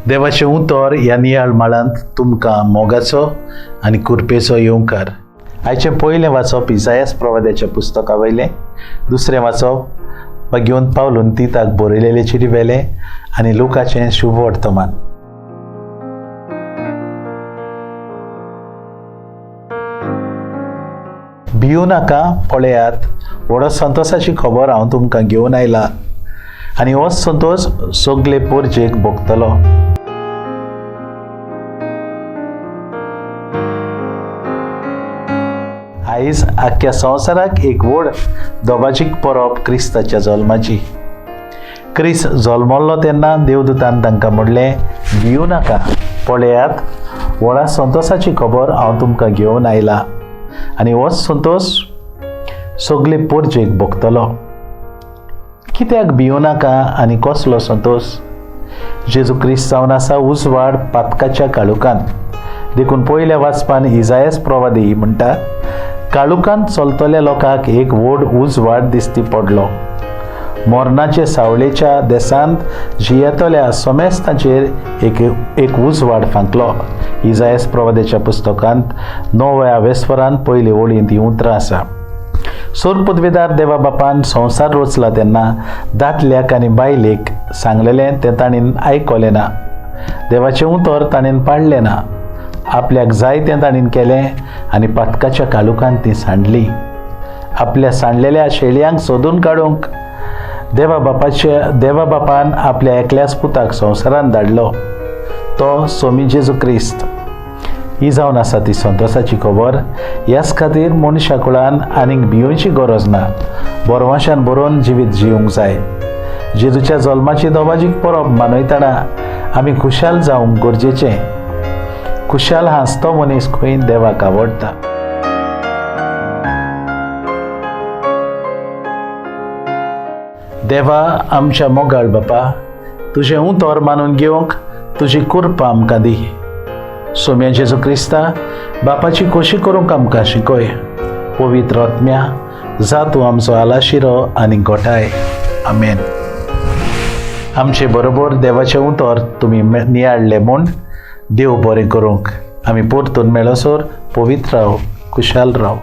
देवाचें उतर ह्या नियाळ माळांत तुमकां मोगाचो आनी कृपेचो येवकार. आयचें पयलें वाचप इसायास प्रवाद्याच्या पुस्तका वयलें, दुसरें वाचप घेवन पावलून तिताक बरयलेले चिरी वेले आनी लुकाचें शुभ वर्तमान. भिवू नाका, पळयात व्हडो संतोशाची खबर हांव तुमकां घेवन आयला आनी हो संतोश सगळे पोरचेक भोगतलो. आयज आख्ख्या संवसाराक एक व्हड दोबाचीक परब क्रिस्ताच्या जल्माची. क्रिस्त जल्मल्लो तेन्ना देवदूतान तांकां म्हणलें, भिवू नाका, पळयात व्हडा संतोशाची खबर हांव तुमकां घेवन आयला आनी हो संतोश सगळे पोरचेक भोगतलो. कित्याक भिवू नाका आनी कसलो संतोश? जेजू क्रिस्त जावन आसा उजवाड पातकाच्या काळुकांत. देखून पयल्या वाचपान इसायास प्रवादी म्हणटा, काळुकांत चलतल्या लोकांक एक व्हड उजवाड दिश्टी पडलो. मरणाचे सावळेच्या देसांत जियेतल्या समेस्तांचेर एक उजवाड फांकलो. इसायास प्रवाद्याच्या पुस्तकांत 9व्या वेस्परांत पयली ओळींत ही उतरां आसा. सोर पदवीदार देवा बापान संवसार रचला तेन्ना दादल्याक आनी बायलेक सांगलेलें तें ताणीन आयकलें ना. देवाचें उतर ताणेन पाळलें ना. आपल्याक जाय तें ताणीन केलें आनी पातकाच्या काळुकांत ती सांडली. आपल्या सांडलेल्या शेळयांक सोदून काडूंक देवा बापान आपल्या एकल्याच पुताक संवसारांत धाडलो, तो सोमी जेजू क्रिस्त. ही जावन आसा ती संतोशाची खबर. ह्याच खातीर मनशा कुळान आनीक भिवची गरज ना. बोरवाशान बरोवन जिवीत जिवंक जाय. जेजूच्या जल्माची दोबाजीक परब मनयतना आमी खुशाल जावंक गरजेचें. खुशाल हांसतो मनीस खंय देवाक आवडटा. देवा आमच्या मोगाळ बापा, तुजें उतर मानून घेवंक तुजी कृपा आमकां दी. सोम्या जेजू क्रिस्ता, बापाची खोशी करूंक आमकां शिकय. पवित्र आत्म्या, जा तूं आमचो आलाशिरो आनी घोटाय. आमेन. आमचे बरोबर देवाचें उतर तुमी नियाळ्ळें म्हूण देव बरें करूंक. आमी परतून मेळसोर पवित्र राव, खुशाल राव.